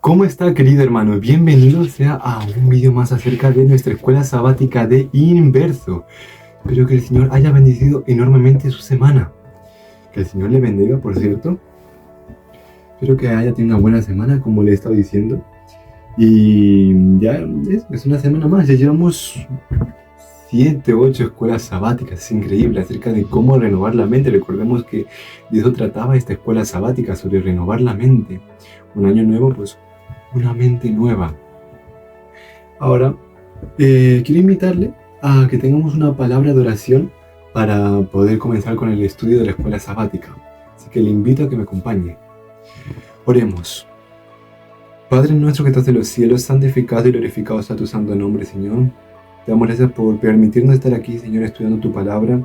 ¿Cómo está, querido hermano? Bienvenido sea a un vídeo más acerca de nuestra escuela sabática de Inverso. Espero que el Señor haya bendecido enormemente su semana. Que el Señor le bendiga, por cierto. Espero que haya tenido una buena semana, como le he estado diciendo. Y ya es una semana más. Ya llevamos 7, 8 escuelas sabáticas. Es increíble acerca de cómo renovar la mente. Recordemos que de eso trataba esta escuela sabática, sobre renovar la mente. Un año nuevo, pues una mente nueva. Ahora, quiero invitarle a que tengamos una palabra de oración para poder comenzar con el estudio de la escuela sabática. Así que le invito a que me acompañe. Oremos. Padre nuestro que estás en los cielos, santificado y glorificado sea tu santo nombre, Señor. Te damos gracias por permitirnos estar aquí, Señor, estudiando tu palabra.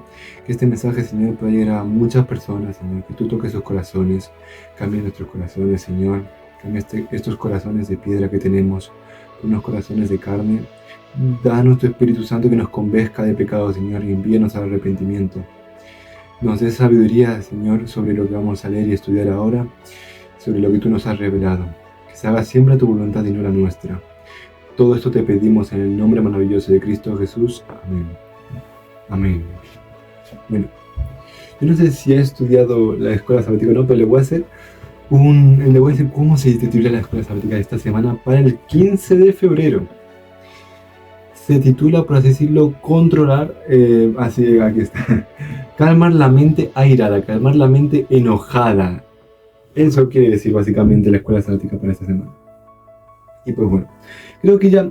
Que este mensaje, Señor, pueda llegar a muchas personas, Señor. Que tú toques sus corazones, cambie nuestros corazones, Señor. Cambia estos corazones de piedra que tenemos por unos corazones de carne. Danos tu Espíritu Santo que nos convenzca de pecado, Señor, y envíanos al arrepentimiento. Nos dé sabiduría, Señor, sobre lo que vamos a leer y estudiar ahora, sobre lo que tú nos has revelado. Que se haga siempre tu voluntad y no la nuestra. Todo esto te pedimos en el nombre maravilloso de Cristo Jesús. Amén. Amén. Bueno, yo no sé si ha estudiado la escuela sabática o no, pero le voy a decir cómo se titula la escuela sabática de esta semana para el 15 de febrero. Se titula, por así decirlo, controlar, aquí está, calmar la mente airada, calmar la mente enojada. Eso quiere decir básicamente la escuela sabática para esta semana. Y pues bueno, creo que ya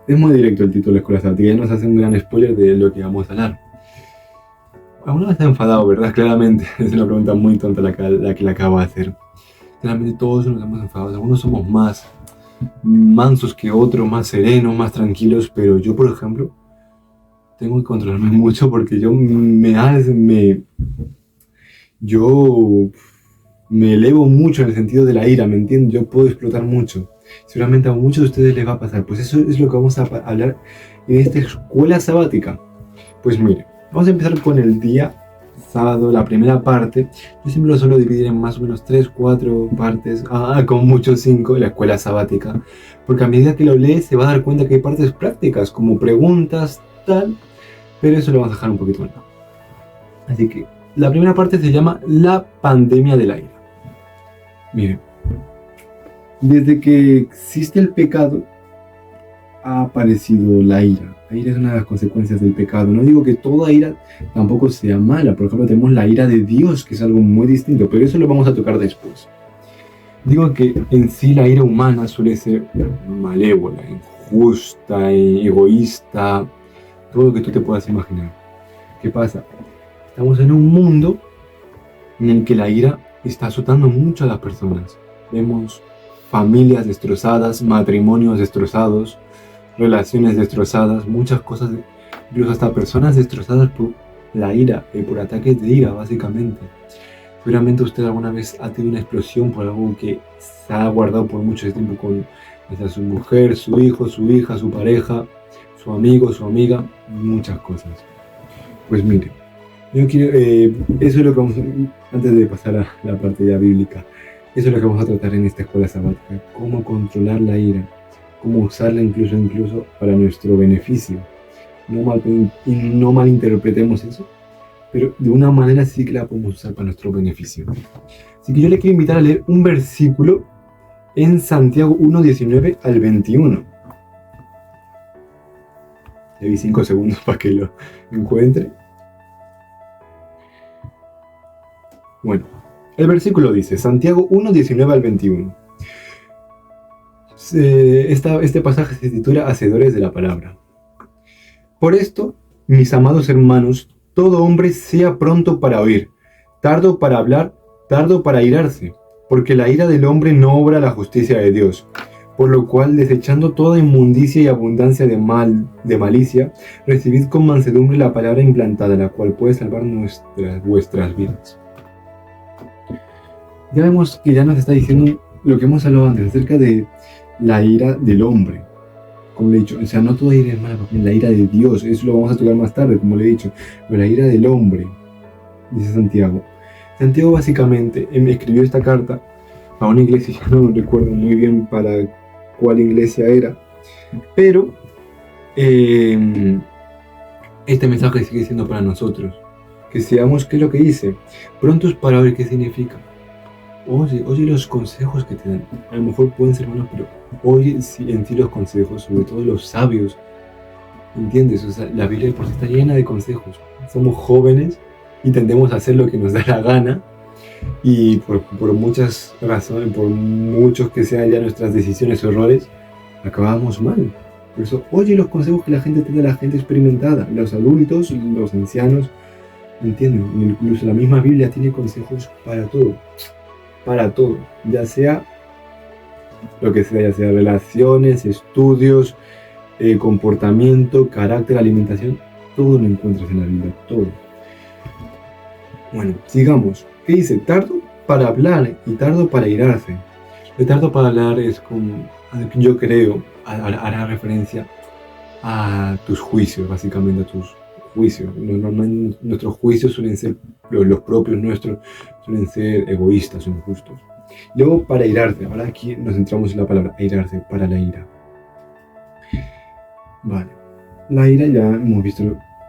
es muy directo el título de la escuela sabática, ya nos hace un gran spoiler de lo que vamos a hablar. Alguno está enfadado, ¿verdad? Claramente, es una pregunta muy tonta la que le acabo de hacer. Claramente todos nos hemos enfadado, algunos somos más mansos que otros, más serenos, más tranquilos, pero yo, por ejemplo, tengo que controlarme mucho porque yo me elevo mucho en el sentido de la ira, ¿me entienden? Yo puedo explotar mucho. Seguramente a muchos de ustedes les va a pasar. Pues eso es lo que vamos a hablar en esta escuela sabática. Pues mire, vamos a empezar con el día sábado, la primera parte. Yo siempre lo suelo dividir en más o menos 3, 4 partes, con mucho 5, la escuela sabática, porque a medida que lo lee se va a dar cuenta que hay partes prácticas, como preguntas, tal, pero eso lo vamos a dejar un poquito más. Así que la primera parte se llama la pandemia de la ira. Miren, desde que existe el pecado ha aparecido la ira. La ira es una de las consecuencias del pecado. No digo que toda ira tampoco sea mala. Por ejemplo, tenemos la ira de Dios, que es algo muy distinto, pero eso lo vamos a tocar después. Digo que en sí la ira humana suele ser malévola, injusta, egoísta, todo lo que tú te puedas imaginar. ¿Qué pasa? Estamos en un mundo en el que la ira está azotando mucho a las personas. Vemos familias destrozadas, matrimonios destrozados, relaciones destrozadas, muchas cosas, incluso hasta personas destrozadas por la ira, por ataques de ira, básicamente. Seguramente usted alguna vez ha tenido una explosión por algo que se ha guardado por mucho tiempo con su mujer, su hijo, su hija, su pareja, su amigo, su amiga, muchas cosas. Pues mire, yo quiero, eso es lo que vamos a, antes de pasar a la parte ya bíblica, eso es lo que vamos a tratar en esta escuela sabática, cómo controlar la ira, cómo usarla incluso para nuestro beneficio. No malinterpretemos eso, pero de una manera sí que la podemos usar para nuestro beneficio. Así que yo le quiero invitar a leer un versículo en Santiago 1:19 al 21. Le di 5 segundos para que lo encuentre. Bueno, el versículo dice, Santiago 1:19 al 21. Este pasaje se titula Hacedores de la palabra. Por esto, mis amados hermanos, todo hombre sea pronto para oír, tardo para hablar, tardo para airarse, porque la ira del hombre no obra la justicia de Dios. Por lo cual, desechando toda inmundicia y abundancia de malicia, recibid con mansedumbre la palabra implantada, la cual puede salvar vuestras vidas. Ya vemos que ya nos está diciendo lo que hemos hablado antes, acerca de la ira del hombre. Como le he dicho, o sea, no toda ira es mala, la ira de Dios, eso lo vamos a tocar más tarde, como le he dicho, pero la ira del hombre, dice Santiago. Santiago básicamente escribió esta carta a una iglesia, ya no recuerdo muy bien para cuál iglesia era, pero este mensaje sigue siendo para nosotros, que seamos, ¿qué es lo que dice? Prontos para ver qué significa. Oye los consejos que te dan, a lo mejor pueden ser buenos, pero oye en ti los consejos, sobre todo los sabios, ¿entiendes? O sea, la Biblia por sí está llena de consejos. Somos jóvenes y tendemos a hacer lo que nos da la gana, y por muchas razones, por muchos que sean ya nuestras decisiones o errores, acabamos mal. Por eso, oye los consejos que la gente tiene, la gente experimentada, los adultos, los ancianos, ¿entienden? Incluso la misma Biblia tiene consejos para todo, ya sea lo que sea, ya sea relaciones, estudios, comportamiento, carácter, alimentación, todo lo encuentras en la Biblia, todo. Bueno, sigamos. ¿Qué dice? Tardo para hablar y tardo para irarse. El tardo para hablar es como, yo creo, hará referencia a tus juicios, básicamente a tus juicios. Normalmente nuestros juicios suelen ser, los propios nuestros, suelen ser egoístas o injustos. Luego para irarse, ahora aquí nos centramos en la palabra irarse, para la ira. Vale, la ira ya hemos visto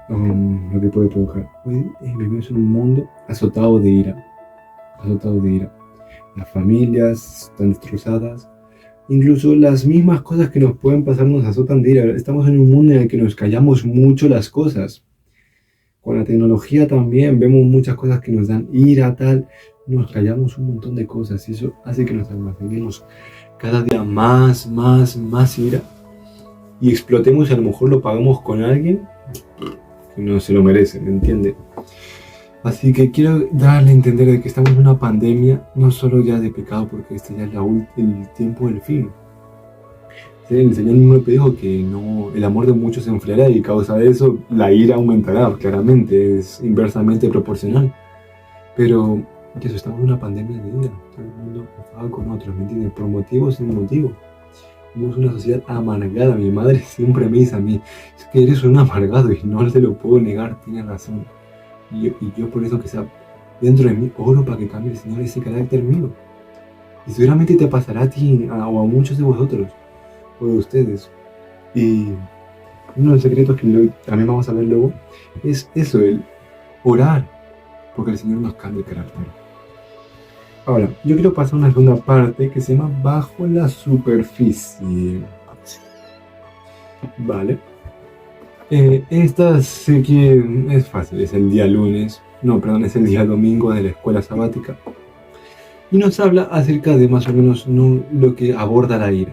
lo que puede provocar. Hoy vivimos en un mundo azotado de ira. Las familias están destrozadas. Incluso las mismas cosas que nos pueden pasar nos azotan de ira. Estamos en un mundo en el que nos callamos mucho las cosas. Con la tecnología también vemos muchas cosas que nos dan ira, tal. Nos callamos un montón de cosas y eso hace que nos almacenemos cada día más ira. Y explotemos y a lo mejor lo pagamos con alguien que no se lo merece, ¿me entiende? Así que quiero darle a entender de que estamos en una pandemia, no solo ya de pecado, porque este ya es el tiempo del fin. El Señor mismo dijo que no, el amor de muchos se enfriará y a causa de eso la ira aumentará, claramente, es inversamente proporcional. Pero eso, estamos en una pandemia de ira, todo el mundo enfada con otros, ¿me entiendes? Por motivos sin motivo. Somos una sociedad amargada. Mi madre siempre me dice a mí, es que eres un amargado, y no te lo puedo negar, tiene razón. Y yo por eso, que sea dentro de mí, oro para que cambie el Señor ese carácter mío. Y seguramente te pasará a ti o a muchos de vosotros o de ustedes. Y uno de los secretos que también vamos a ver luego es eso, el orar porque el Señor nos cambie el carácter. Ahora, yo quiero pasar a una segunda parte que se llama Bajo la superficie. Vale. Esta sé que es fácil, es el día lunes, es el día domingo de la escuela sabática. Y nos habla acerca de más o menos lo que aborda la ira.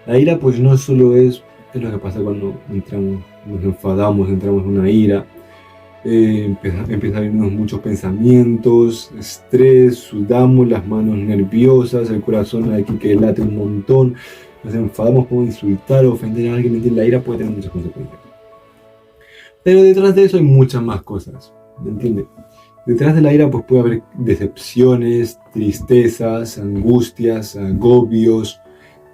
La ira pues no solo es lo que pasa cuando nos enfadamos, entramos en una ira. Empiezan a venirnos muchos pensamientos, estrés, sudamos, las manos nerviosas, el corazón aquí que late un montón, nos enfadamos, podemos insultar o ofender a alguien. La ira puede tener muchas consecuencias. Pero detrás de eso hay muchas más cosas, ¿me entiendes? Detrás de la ira pues puede haber decepciones, tristezas, angustias, agobios,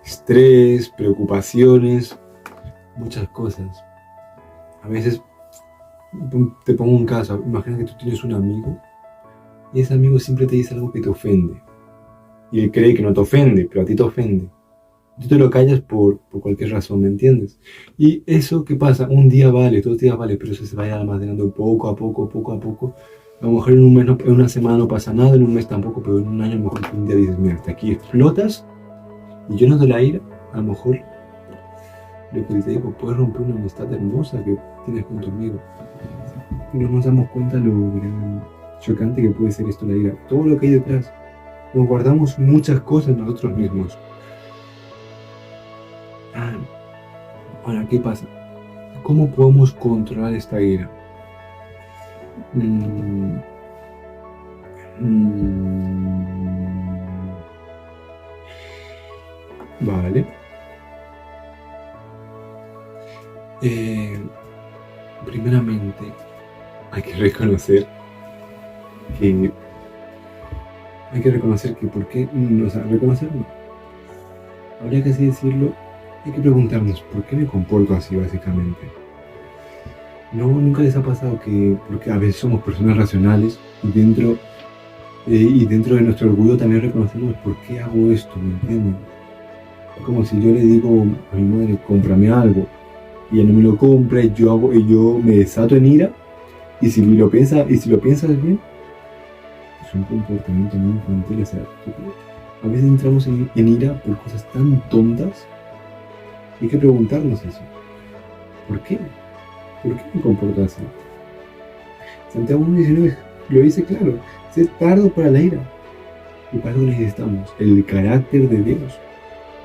estrés, preocupaciones, muchas cosas. A veces, te pongo un caso, imagina que tú tienes un amigo y ese amigo siempre te dice algo que te ofende. Y él cree que no te ofende, pero a ti te ofende. Tú te lo callas por cualquier razón, ¿me entiendes? Y eso, ¿qué pasa? Un día vale, 2 días vale, pero eso se vaya almacenando poco a poco. A lo mejor en una semana no pasa nada, en un mes tampoco, pero en un año a lo mejor un día dices, mira, hasta aquí explotas y yo no te la ira, a lo mejor lo que te digo, puedes romper una amistad hermosa que tienes con tu amigo. No nos damos cuenta lo chocante que puede ser esto, la ira. Todo lo que hay detrás. Nos guardamos muchas cosas nosotros mismos. Ahora, ¿qué pasa? ¿Cómo podemos controlar esta ira? Vale. Primeramente, hay que reconocer que ¿por qué? O sea, reconocerlo. Habría que así decirlo. Hay que preguntarnos, ¿por qué me comporto así básicamente? ¿Nunca les ha pasado que, porque a veces somos personas racionales y dentro Y dentro de nuestro orgullo también reconocemos por qué hago esto, ¿me entienden? Es como si yo le digo a mi madre, cómprame algo, y ella no me lo compra, y yo me desato en ira, y si lo piensas bien, es un comportamiento muy infantil. O sea, a veces entramos en ira por cosas tan tontas, y hay que preguntarnos eso. ¿Por qué? ¿Por qué me comporto así? Santiago 1:19 lo dice claro, sé tardo para la ira. Y para eso necesitamos el carácter de Dios,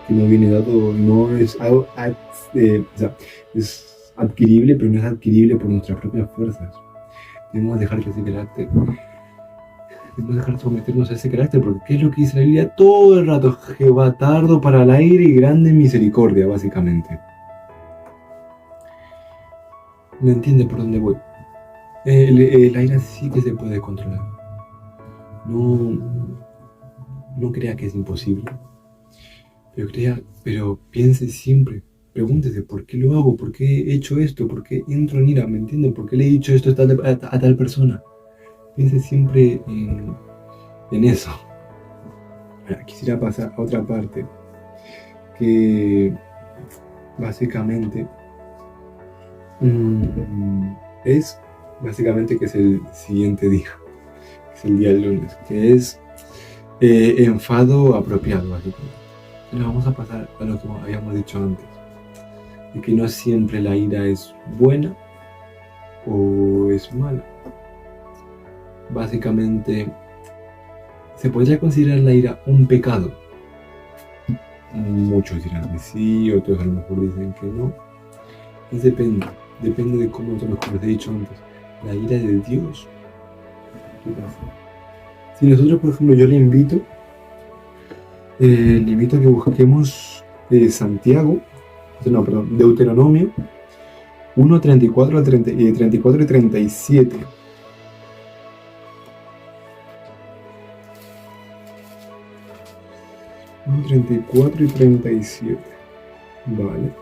que no viene dado, no es algo, o sea, es adquirible, pero no es adquirible por nuestras propias fuerzas. Debemos dejar que ese carácter, debemos dejar de someternos a ese carácter, porque ¿qué es lo que dice la Biblia todo el rato? Jehová tardo para la ira y grande en misericordia, básicamente. ¿Me entiende por dónde voy? La ira sí que se puede controlar. No crea que es imposible, pero piense siempre, pregúntese por qué lo hago, por qué he hecho esto, por qué entro en ira, ¿me entienden? ¿Por qué le he dicho esto a tal persona? Piense siempre en eso. Ahora, quisiera pasar a otra parte, que básicamente es que es el siguiente día, que es el día del lunes, que es enfado apropiado, básicamente. Pero vamos a pasar a lo que habíamos dicho antes, de que no siempre la ira es buena o es mala. Básicamente, ¿se podría considerar la ira un pecado? Muchos dirán que sí, otros a lo mejor dicen que no. Pues depende de cómo, como les he dicho antes, la ira de Dios. ¿Qué pasa? Si nosotros, por ejemplo, yo le invito a que busquemos Deuteronomio 1, 34 y 37. ¿No? 34 y 37. Vale.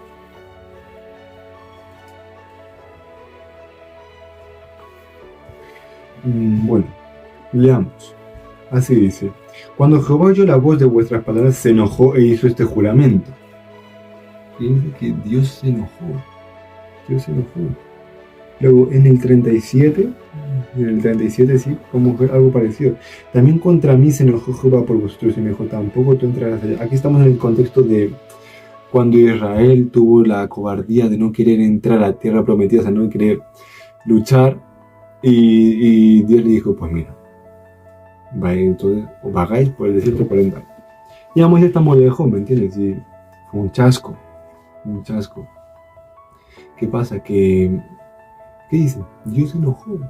Bueno, leamos. Así dice: cuando Jehová oyó la voz de vuestras palabras, se enojó e hizo este juramento. Fíjense que Dios se enojó. Luego en el 37 sí, como fue algo parecido. También contra mí se enojó Jehová por vosotros y me dijo: tampoco tú entrarás allá. Aquí estamos en el contexto de cuando Israel tuvo la cobardía de no querer entrar a la tierra prometida, o sea, no querer luchar, y Dios le dijo: pues mira, entonces vagáis por el desierto 40 años. Y a Moisés estamos lejos, ¿me entiendes? Y fue un chasco. ¿Qué pasa? ¿Qué dice? Dios se enojó.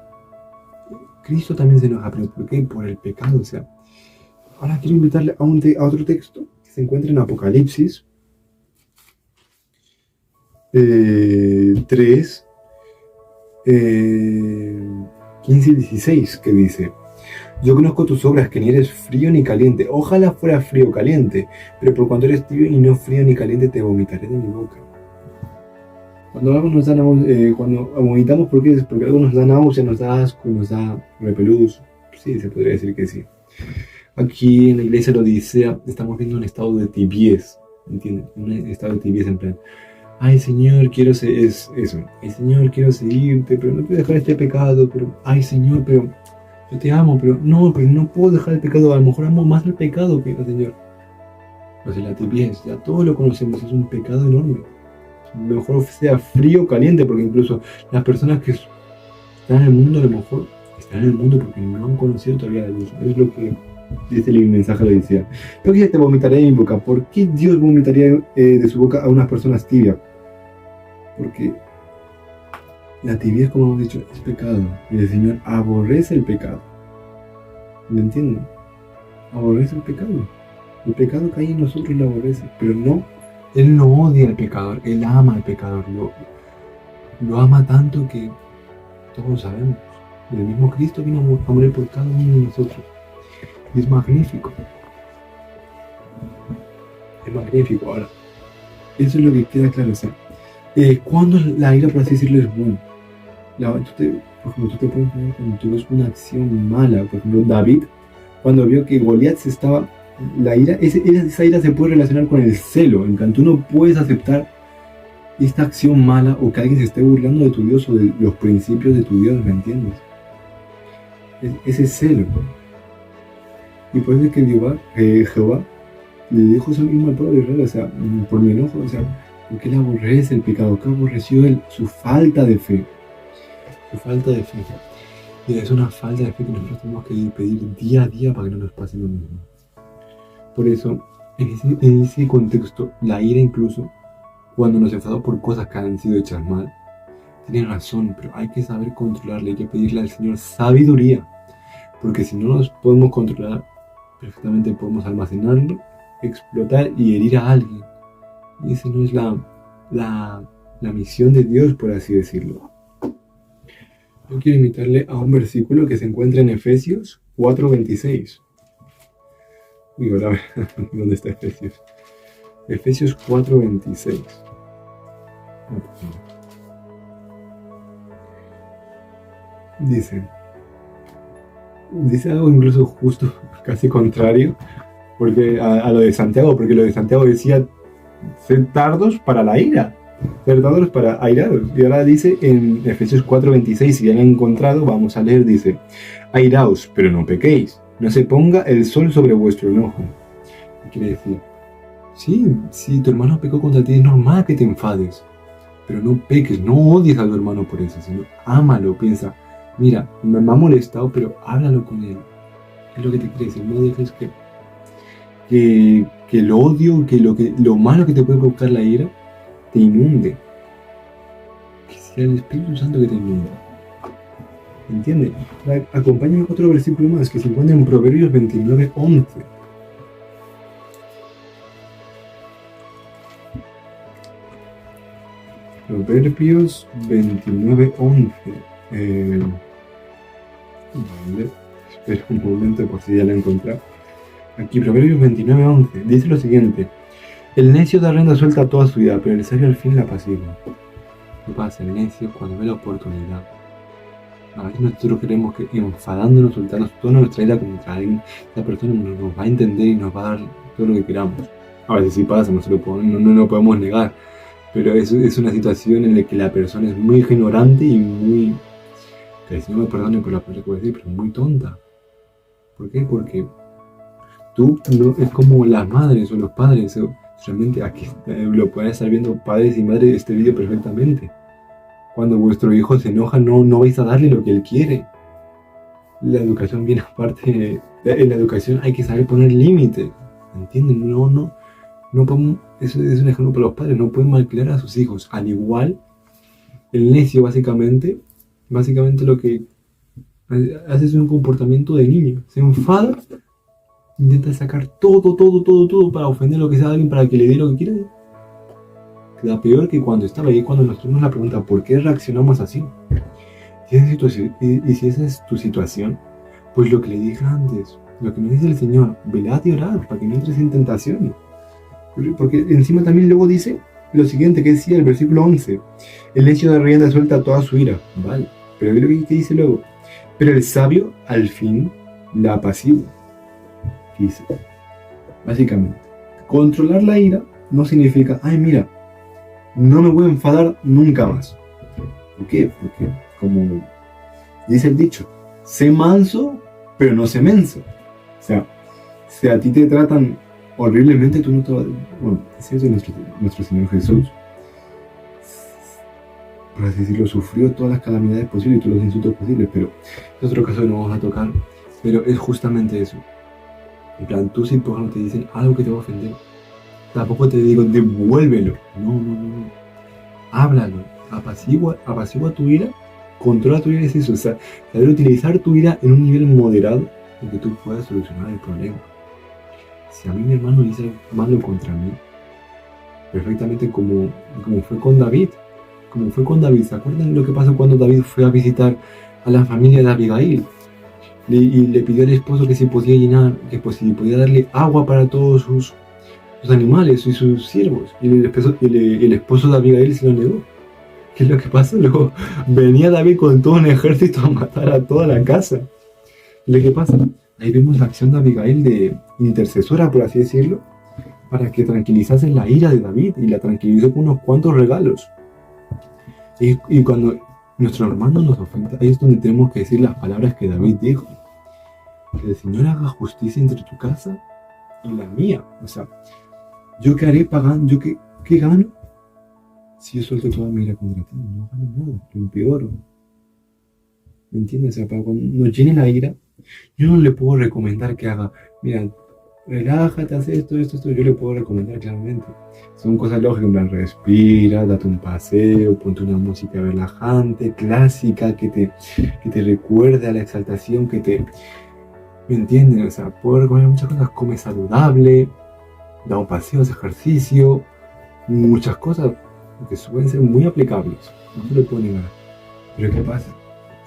Cristo también se enoja, pero ¿por qué? Por el pecado. O sea, ahora quiero invitarle a otro texto que se encuentra en Apocalipsis 3, 15 y 16, que dice: yo conozco tus obras, que ni eres frío ni caliente. Ojalá fuera frío o caliente, pero por cuanto eres tibio y no frío ni caliente, te vomitaré de mi boca. Cuando algo nos da cuando vomitamos, ¿por qué? Porque algo nos da náusea, nos da asco, nos da repelús. Sí, se podría decir que sí. Aquí en la iglesia de la Odisea estamos viendo un estado de tibiez, ¿entienden? Un estado de tibiez en plan: ay Señor, quiero Señor, quiero seguirte, pero no puedo dejar este pecado, pero ay Señor, pero yo te amo, pero no puedo dejar el pecado. A lo mejor amo más el pecado que el Señor. Pues la tibiez, ya todos lo conocemos, es un pecado enorme. Mejor sea frío o caliente, porque incluso las personas que están en el mundo, a lo mejor están en el mundo porque no han conocido todavía la luz. Es lo que dice el mensaje de la Odisea. Pero que te vomitaré de mi boca. ¿Por qué Dios vomitaría de su boca a unas personas tibias? Porque la tibieza, como hemos dicho, es pecado. Y el Señor aborrece el pecado. ¿Me entienden? Aborrece el pecado. El pecado que hay en nosotros lo aborrece. Pero no, Él no odia al pecador. Él ama al pecador. Lo ama tanto que todos lo sabemos. El mismo Cristo vino a morir por cada uno de nosotros. Y es magnífico. Es magnífico. Ahora, eso es lo que queda claro. O sea, cuando la ira, por así decirlo, es buena. Por ejemplo, tú te puedes poner cuando tú ves una acción mala. Por ejemplo, David cuando vio que Goliat se estaba... esa ira se puede relacionar con el celo. En plan, tú no puedes aceptar esta acción mala o que alguien se esté burlando de tu Dios o de los principios de tu Dios, ¿me entiendes? Ese celo. Y por eso es que Jehová le dijo eso mismo al pueblo de Israel, o sea, por mi enojo, o sea, porque él aborrece el pecado, que aborreció él, su falta de fe. Su falta de fe. Y es una falta de fe que nosotros tenemos que pedir día a día para que no nos pase lo mismo. Por eso, en ese contexto, la ira incluso, cuando nos enfadamos por cosas que han sido hechas mal, tiene razón, pero hay que saber controlarla, hay que pedirle al Señor sabiduría, porque si no nos podemos controlar, perfectamente podemos almacenarlo, explotar y herir a alguien. Y esa no es la misión de Dios, por así decirlo. Yo quiero invitarle a un versículo que se encuentra en Efesios 4:26. Uy, ahora, ¿dónde está Efesios? Efesios 4:26. Dice algo incluso justo, casi contrario, porque a lo de Santiago, porque lo de Santiago decía ser tardos para la ira, ser tardos para airados. Y ahora dice en Efesios 4:26, si ya lo han encontrado, vamos a leer, dice: airaos, pero no pequéis, no se ponga el sol sobre vuestro enojo. ¿Qué quiere decir? Sí, si tu hermano pecó contra ti, es normal que te enfades, pero no peques, no odies a tu hermano por eso, sino ámalo, piensa, mira, me ha molestado, pero háblalo con él. Es lo que te quiere decir, no dejes que el odio, que lo malo que te puede provocar la ira, te inunde. Que sea el Espíritu Santo que te inunde. ¿Entiendes? Acompáñame otro versículo más que se encuentra en Proverbios 29:11. Proverbios 29:11. Vale, espera un momento por si ya la he encontrado. Aquí, Proverbios 29:11, dice lo siguiente: el necio da rienda suelta a toda su vida, pero el sabio al fin la apacigua. ¿Qué pasa? El necio, cuando ve la oportunidad, a veces nosotros queremos que enfadándonos, soltarnos toda nuestra ira contra alguien, la persona nos va a entender y nos va a dar todo lo que queramos. A veces sí pasa, no lo podemos negar, pero es una situación en la que la persona es muy ignorante y muy, que el Señor me perdone por la palabra que voy a decir, pero muy tonta. ¿Por qué? Porque tú no es como las madres o los padres, realmente aquí lo pueden estar viendo padres y madres de este vídeo perfectamente. Cuando vuestro hijo se enoja, no vais a darle lo que él quiere. La educación viene aparte. En la educación hay que saber poner límites. ¿Entienden? No podemos, eso es un ejemplo para los padres. No pueden malcriar a sus hijos. Al igual, el necio básicamente lo que hace es un comportamiento de niño. Se enfada, intenta sacar todo para ofender lo que sea a alguien, para que le dé lo que quiera. Queda peor que cuando estaba ahí, cuando nos hacemos la pregunta, ¿por qué reaccionamos así? Si esa es tu situación, pues lo que le dije antes, lo que me dice el Señor, velad y orad para que no entres en tentación. Porque encima también luego dice lo siguiente que decía el versículo 11: el necio da rienda suelta a toda su ira. Vale, pero ve lo que dice luego: pero el sabio al fin la apacigua. Dice, básicamente, controlar la ira no significa, ay mira, no me voy a enfadar nunca más. ¿Por qué? Porque, como dice el dicho, sé manso, pero no sé menso. O sea, si a ti te tratan horriblemente, tú no te vas... Bueno, así es nuestro Señor Jesús, por así decirlo, sufrió todas las calamidades posibles y todos los insultos posibles, pero es otro caso que no vamos a tocar. Pero es justamente eso. En plan, tú si por ejemplo te dicen algo que te va a ofender, tampoco te digo devuélvelo. No. Háblalo. Apacigua tu ira. Controla tu ira, es eso. O sea, saber utilizar tu ira en un nivel moderado en que tú puedas solucionar el problema. Si a mí mi hermano dice algo malo contra mí, perfectamente como fue con David. Como fue con David. ¿Se acuerdan lo que pasó cuando David fue a visitar a la familia de Abigail? Y le pidió al esposo que si podía darle agua para todos sus animales y sus siervos. Y el esposo de Abigail se lo negó. ¿Qué es lo que pasa? Luego venía David con todo un ejército a matar a toda la casa. ¿Y lo que pasa? Ahí vemos la acción de Abigail de intercesora, por así decirlo, para que tranquilizase la ira de David y la tranquilizó con unos cuantos regalos. Y cuando nuestro hermano nos ofenda, ahí es donde tenemos que decir las palabras que David dijo. Que el Señor haga justicia entre tu casa y la mía. O sea, ¿yo qué haré pagando? ¿Qué gano? Si yo suelto toda mi ira contra ti, no gano nada, lo empeoro. ¿Me entiendes? O sea, para cuando nos llene la ira, yo no le puedo recomendar que haga, mira, relájate, haz esto. Yo le puedo recomendar claramente. Son cosas lógicas, en plan, respira, date un paseo, ponte una música relajante, clásica, que te recuerde a la exaltación, ¿me entienden? O sea, puedo recomendar muchas cosas, come saludable, da un paseo, hace ejercicio, muchas cosas que suelen ser muy aplicables, no se lo puedo negar. Pero ¿qué pasa?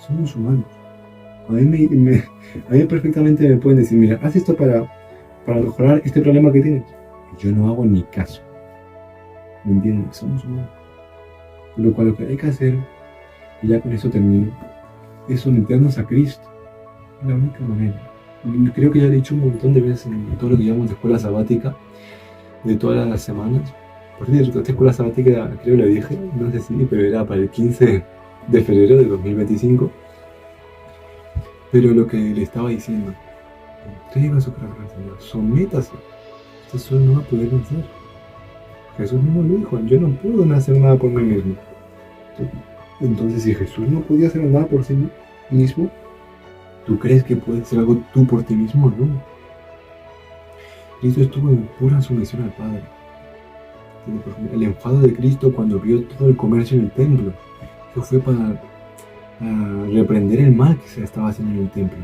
Somos humanos. A mí perfectamente me pueden decir, mira, haz esto para mejorar este problema que tienes. Y yo no hago ni caso. ¿Me entiendes? Somos humanos. Por lo cual lo que hay que hacer, y ya con eso termino, es someternos a Cristo. Es la única manera. Creo que ya he dicho un montón de veces en todo lo que llamamos de escuela sabática, de todas las semanas. Por cierto, esta escuela sabática, creo que lo dije, no sé si, pero era para el 15 de febrero de 2025. Pero lo que le estaba diciendo, entrega su corazón al Señor, sométase. Usted solo no va a poder vencer. Jesús mismo lo dijo, yo no puedo hacer nada por mí mismo. Entonces, si Jesús no podía hacer nada por sí mismo, ¿tú crees que puedes hacer algo tú por ti mismo? No. Cristo estuvo en pura sumisión al Padre. El enfado de Cristo cuando vio todo el comercio en el templo, que fue para reprender el mal que se estaba haciendo en el templo.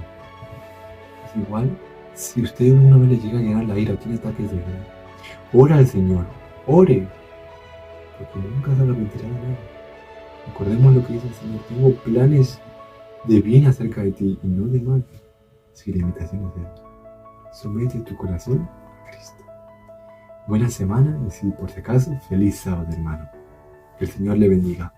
Es igual, si usted alguna vez le llega a llenar la ira o tiene ataques de ira, ora al Señor, ore, porque nunca se arrepentirá de nada. Recordemos lo que dice el Señor, tengo planes de bien acerca de ti y no de mal, sin limitaciones de él. Somete tu corazón a Cristo. Buena semana y si por si acaso, feliz sábado, hermano. Que el Señor le bendiga.